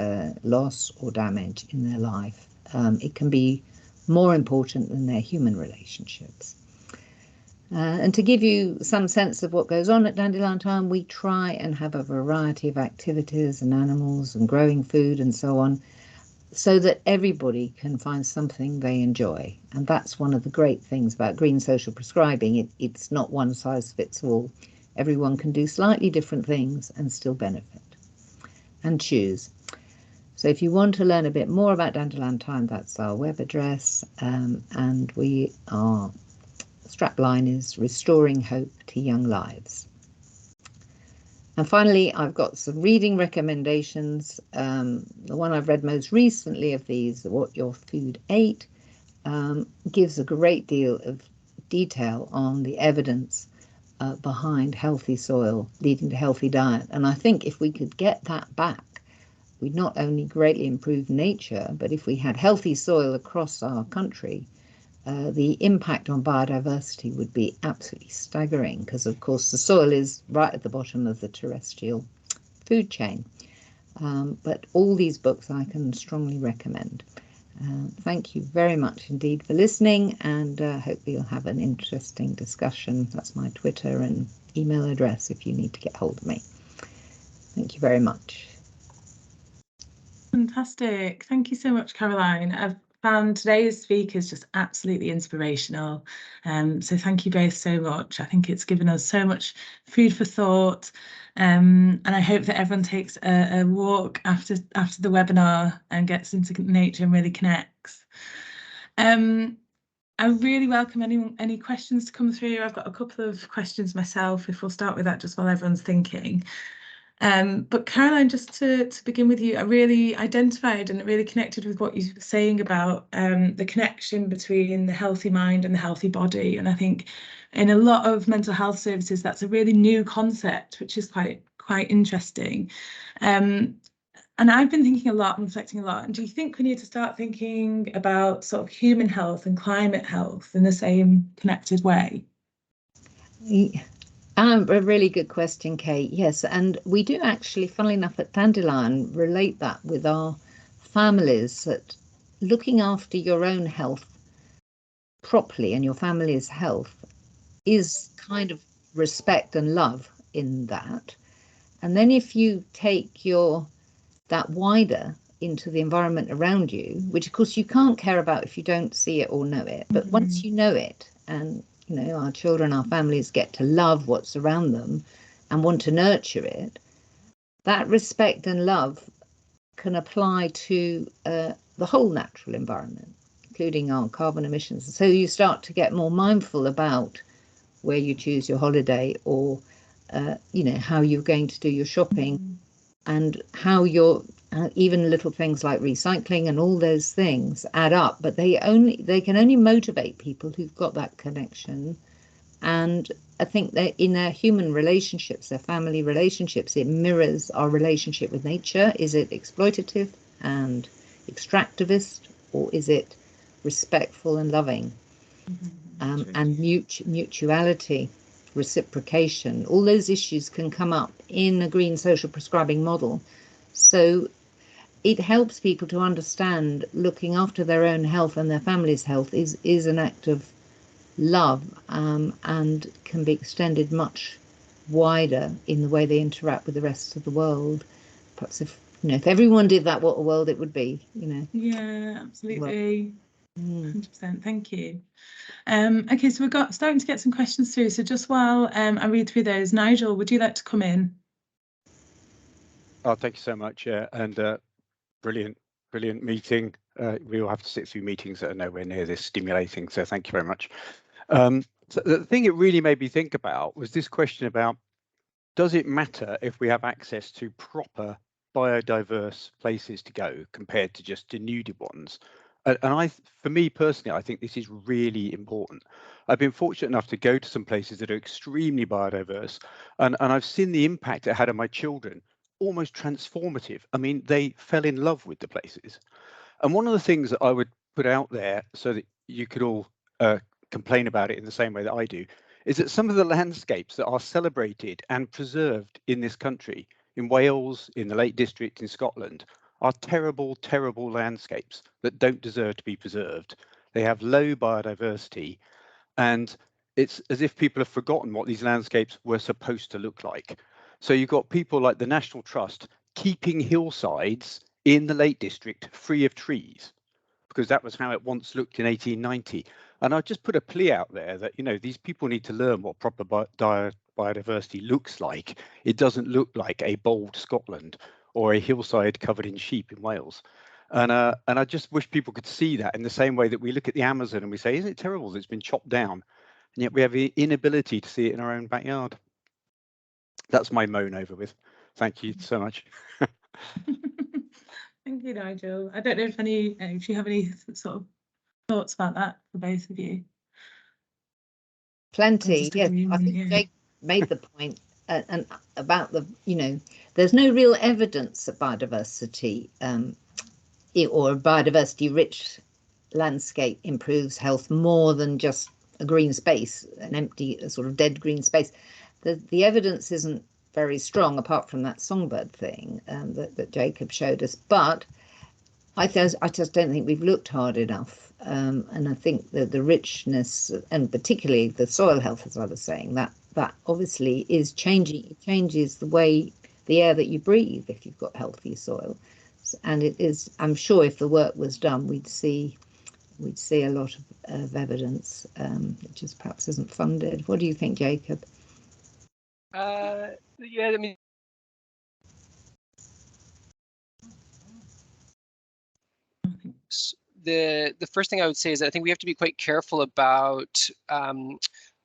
loss or damage in their life. It can be more important than their human relationships. And to give you some sense of what goes on at Dandelion Time, we try and have a variety of activities and animals and growing food and so on, so that everybody can find something they enjoy. And that's one of the great things about green social prescribing. It's not one size fits all. Everyone can do slightly different things and still benefit and choose. So if you want to learn a bit more about Dandelion Time, that's our web address, and our strapline is Restoring Hope to Young Lives. And finally, I've got some reading recommendations. The one I've read most recently of these, What Your Food Ate, gives a great deal of detail on the evidence behind healthy soil leading to healthy diet. And I think if we could get that back, we'd not only greatly improve nature, but if we had healthy soil across our country, the impact on biodiversity would be absolutely staggering, because of course the soil is right at the bottom of the terrestrial food chain. But all these books I can strongly recommend. Thank you very much indeed for listening, and hope you'll have an interesting discussion. That's my Twitter and email address if you need to get hold of me. Thank you very much. Fantastic. Thank you so much, Caroline. I've found today's speakers just absolutely inspirational. So thank you both so much. I think it's given us so much food for thought. And I hope that everyone takes a walk after the webinar and gets into nature and really connects. I really welcome any questions to come through. I've got a couple of questions myself, if we'll start with that just while everyone's thinking. But Caroline, just to begin with you, I really identified and really connected with what you were saying about the connection between the healthy mind and the healthy body. And I think in a lot of mental health services, that's a really new concept, which is quite interesting. And I've been thinking a lot and reflecting a lot. And do you think we need to start thinking about sort of human health and climate health in the same connected way? A really good question, Kate. Yes, and we do actually, funnily enough, at Dandelion relate that with our families, that looking after your own health properly and your family's health is kind of respect and love in that. And then if you take that wider into the environment around you, which of course you can't care about if you don't see it or know it, but once you know it, and you know, our children, our families get to love what's around them and want to nurture it, that respect and love can apply to the whole natural environment, including our carbon emissions. So you start to get more mindful about where you choose your holiday, or you know, how you're going to do your shopping, and how you're even little things like recycling and all those things add up, but they can only motivate people who've got that connection. And I think that in their human relationships, their family relationships, it mirrors our relationship with nature. Is it exploitative and extractivist, or is it respectful and loving? And mutuality, reciprocation, all those issues can come up in a green social prescribing model. So it helps people to understand looking after their own health and their family's health is an act of love, and can be extended much wider in the way they interact with the rest of the world. Perhaps if everyone did that, what a world it would be, you know. Yeah, absolutely. 100%. Thank you. Okay, so we're starting to get some questions through. So just while I read through those, Nigel, would you like to come in? Oh, thank you so much. And brilliant meeting. We all have to sit through meetings that are nowhere near this stimulating. So thank you very much. So the thing it really made me think about was this question about, does it matter if we have access to proper biodiverse places to go compared to just denuded ones? And for me personally, I think this is really important. I've been fortunate enough to go to some places that are extremely biodiverse, and I've seen the impact it had on my children, almost transformative. I mean, they fell in love with the places. And one of the things that I would put out there so that you could all complain about it in the same way that I do, is that some of the landscapes that are celebrated and preserved in this country, in Wales, in the Lake District, in Scotland, are terrible, terrible landscapes that don't deserve to be preserved. They have low biodiversity, and it's as if people have forgotten what these landscapes were supposed to look like. So you've got people like the National Trust keeping hillsides in the Lake District free of trees, because that was how it once looked in 1890. And I just put a plea out there that, you know, these people need to learn what proper biodiversity looks like. It doesn't look like a bold Scotland or a hillside covered in sheep in Wales. And I just wish people could see that in the same way that we look at the Amazon and we say, isn't it terrible that it's been chopped down? And yet we have the inability to see it in our own backyard. That's my moan over with. Thank you so much. Thank you, Nigel. I don't know if you have any sort of thoughts about that for both of you. Plenty, yes. I think Jake made the point and about the, there's no real evidence that biodiversity or a biodiversity rich landscape improves health more than just a green space, an empty sort of dead green space. The evidence isn't very strong apart from that songbird thing that Jacob showed us, but I just don't think we've looked hard enough, and I think that the richness and particularly the soil health, as I was saying, that obviously is changing. It changes the air that you breathe if you've got healthy soil. And it is, I'm sure if the work was done, we'd see a lot of evidence. It just perhaps isn't funded. What do you think, Jacob? Yeah, I mean, the first thing I would say is that I think we have to be quite careful about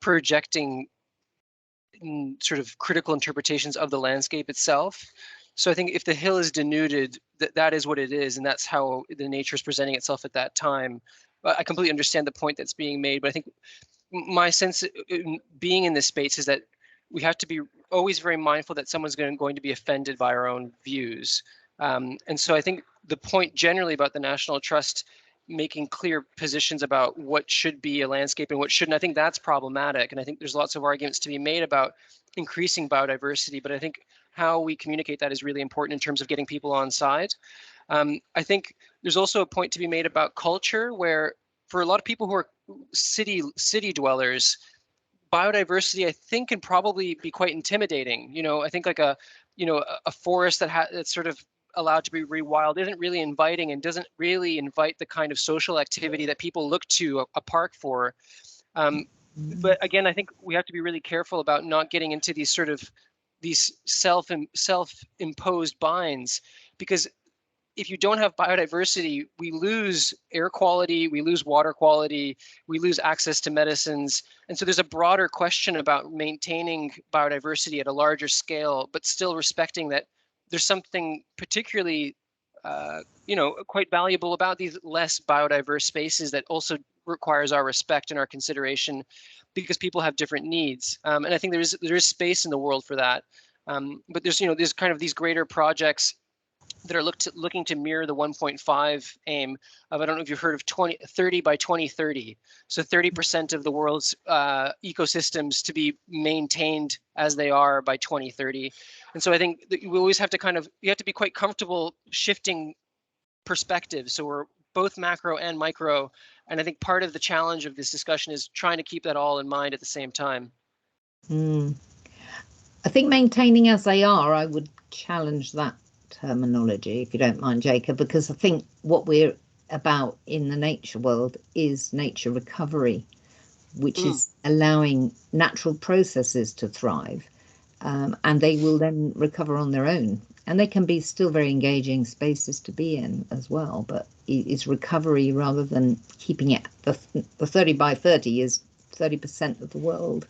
projecting sort of critical interpretations of the landscape itself. So I think if the hill is denuded, that is what it is, and that's how the nature is presenting itself at that time. I completely understand the point that's being made, but I think my sense being in this space is that we have to be always very mindful that someone's going to be offended by our own views. And so I think the point generally about the National Trust making clear positions about what should be a landscape and what shouldn't, I think that's problematic. And I think there's lots of arguments to be made about increasing biodiversity, but I think how we communicate that is really important in terms of getting people on side. I think there's also a point to be made about culture, where for a lot of people who are city dwellers, biodiversity, I think, can probably be quite intimidating. I think like a forest that's sort of allowed to be rewild isn't really inviting and doesn't really invite the kind of social activity that people look to a park for. But again, I think we have to be really careful about not getting into these self-imposed binds, because if you don't have biodiversity, we lose air quality, we lose water quality, we lose access to medicines. And so there's a broader question about maintaining biodiversity at a larger scale, but still respecting that there's something particularly, quite valuable about these less biodiverse spaces that also requires our respect and our consideration, because people have different needs. And I think there is space in the world for that. But there's kind of these greater projects that are looking to mirror the 1.5 aim of, I don't know if you've heard of 30 by 2030. So 30% of the world's ecosystems to be maintained as they are by 2030. And so I think that we always have to you have to be quite comfortable shifting perspectives. So we're both macro and micro. And I think part of the challenge of this discussion is trying to keep that all in mind at the same time. I think maintaining as they are, I would challenge that terminology, if you don't mind, Jacob, because I think what we're about in the nature world is nature recovery, which is allowing natural processes to thrive, and they will then recover on their own. And they can be still very engaging spaces to be in as well, but it's recovery rather than keeping it. The 30 by 30 is 30% of the world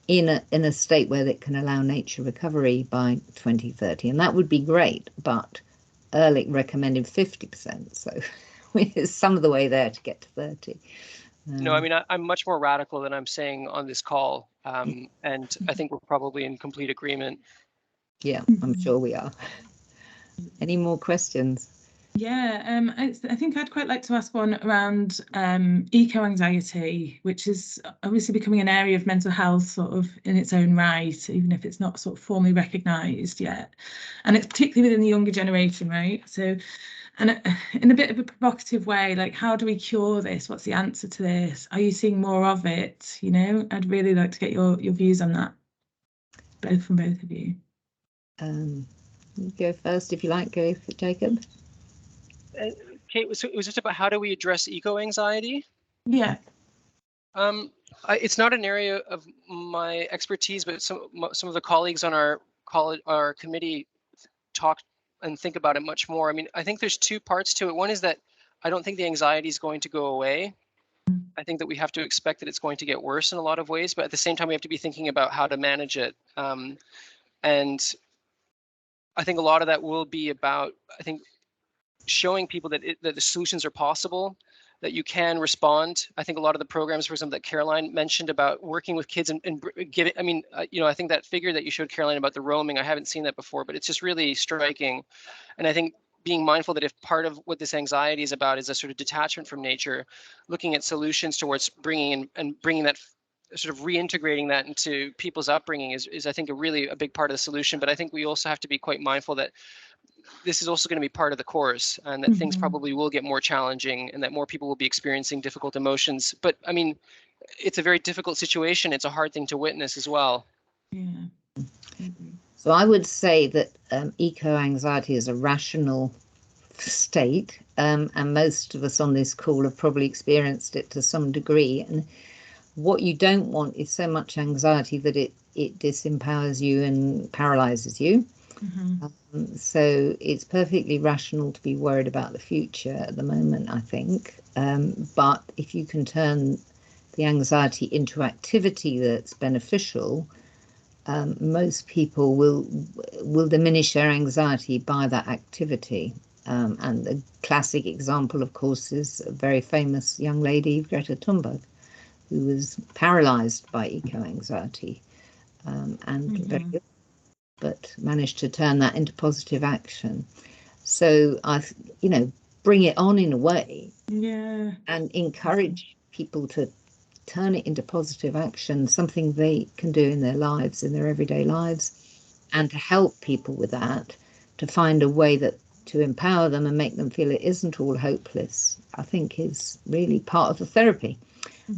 in a state where it can allow nature recovery by 2030, and that would be great. But Ehrlich recommended 50%, so we're some of the way there to get to 30. No, I mean, I'm much more radical than I'm saying on this call, and I think we're probably in complete agreement. Yeah, I'm sure we are. Any more questions? Yeah, I think I'd quite like to ask one around eco-anxiety, which is obviously becoming an area of mental health sort of in its own right, even if it's not sort of formally recognised yet. And it's particularly within the younger generation, right? So, and in a bit of a provocative way, like, how do we cure this? What's the answer to this? Are you seeing more of it? I'd really like to get your views on that, from both of you. You go first if you like. Go for Jacob. Kate, so it was just about how do we address eco-anxiety? Yeah. It's not an area of my expertise, but some of the colleagues on our committee talk and think about it much more. I mean, I think there's two parts to it. One is that I don't think the anxiety is going to go away. I think that we have to expect that it's going to get worse in a lot of ways, but at the same time, we have to be thinking about how to manage it. And I think a lot of that will be about, I think, showing people that that the solutions are possible, that you can respond. I think a lot of the programs, for example, that Caroline mentioned about working with kids and giving, I mean, I think that figure that you showed, Caroline, about the roaming, I haven't seen that before, but it's just really striking. And I think being mindful that if part of what this anxiety is about is a sort of detachment from nature, looking at solutions towards bringing that, sort of reintegrating that into people's upbringing is I think a big part of the solution. But I think we also have to be quite mindful that this is also going to be part of the course, and that things probably will get more challenging, and that more people will be experiencing difficult emotions. But I mean, it's a very difficult situation. It's a hard thing to witness as well. Yeah. So I would say that eco-anxiety is a rational state, and most of us on this call have probably experienced it to some degree. And what you don't want is so much anxiety that it disempowers you and paralyzes you. So it's perfectly rational to be worried about the future at the moment, I think. But if you can turn the anxiety into activity that's beneficial, most people will diminish their anxiety by that activity. And the classic example, of course, is a very famous young lady, Greta Thunberg, who was paralyzed by eco-anxiety and very ill, but managed to turn that into positive action. So bring it on in a way, and encourage people to turn it into positive action, something they can do in their lives, in their everyday lives, and to help people with that, to find a way to empower them and make them feel it isn't all hopeless, I think is really part of the therapy.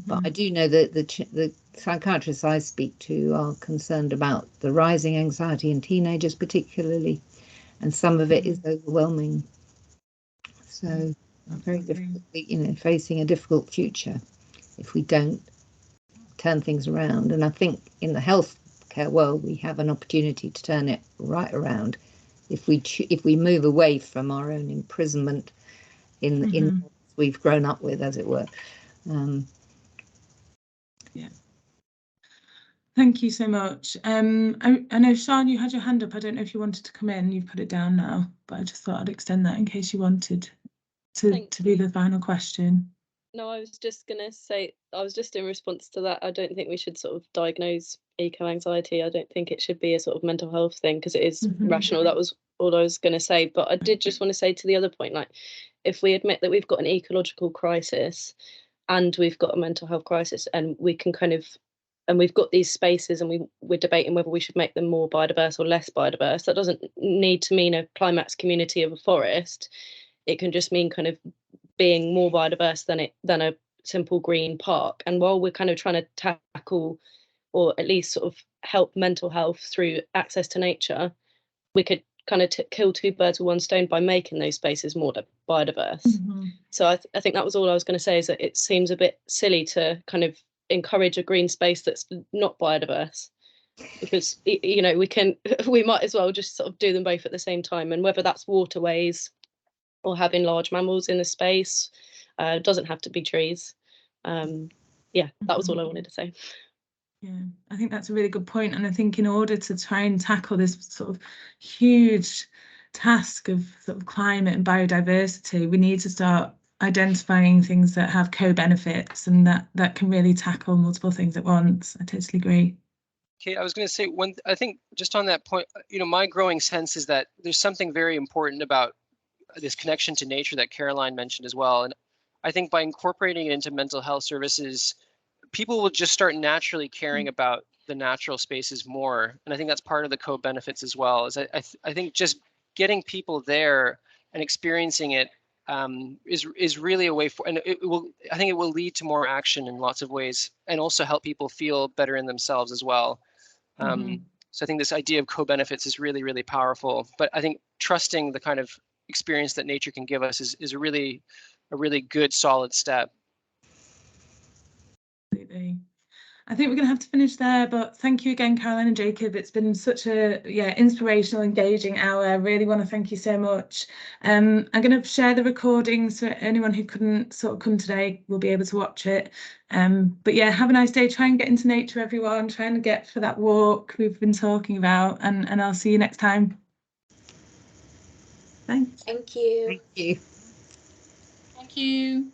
But I do know that the psychiatrists I speak to are concerned about the rising anxiety in teenagers particularly, and some of it is overwhelming. So very difficult, facing a difficult future if we don't turn things around. And I think in the healthcare world we have an opportunity to turn it right around if we move away from our own imprisonment in we've grown up with, as it were. Thank you so much. I know, Sian, you had your hand up. I don't know if you wanted to come in. You've put it down now, but I just thought I'd extend that in case you wanted to be the final question. No, I was just going to say, I was just in response to that. I don't think we should sort of diagnose eco-anxiety. I don't think it should be a sort of mental health thing because it is rational. That was all I was going to say. But I did just want to say to the other point, like, if we admit that we've got an ecological crisis and we've got a mental health crisis, and we can and we've got these spaces, and we're debating whether we should make them more biodiverse or less biodiverse. That doesn't need to mean a climax community of a forest. It can just mean kind of being more biodiverse than a simple green park. And while we're kind of trying to tackle, or at least sort of help mental health through access to nature, we could kind of kill two birds with one stone by making those spaces more biodiverse. So I think that was all I was going to say, is that it seems a bit silly to kind of encourage a green space that's not biodiverse, because we might as well just sort of do them both at the same time. And whether that's waterways or having large mammals in the space, doesn't have to be trees. That was all I wanted to say. Yeah, I think that's a really good point. And I think in order to try and tackle this sort of huge task of sort of climate and biodiversity, we need to start identifying things that have co-benefits and that can really tackle multiple things at once. I totally agree. Okay, I was going to say, I think just on that point, my growing sense is that there's something very important about this connection to nature that Caroline mentioned as well. And I think by incorporating it into mental health services, people will just start naturally caring about the natural spaces more. And I think that's part of the co-benefits as well. Is I think just getting people there and experiencing it is really a way for, and I think it will lead to more action in lots of ways, and also help people feel better in themselves as well. So I think this idea of co-benefits is really, really powerful. But I think trusting the kind of experience that nature can give us is a really good, solid step. Absolutely. I think we're going to have to finish there, but thank you again, Caroline and Jacob. It's been such a inspirational, engaging hour. I really want to thank you so much. I'm going to share the recording so anyone who couldn't sort of come today will be able to watch it. But yeah, have a nice day. Try and get into nature, everyone. Try and get for that walk we've been talking about, and I'll see you next time. Thanks. Thank you. Thank you. Thank you.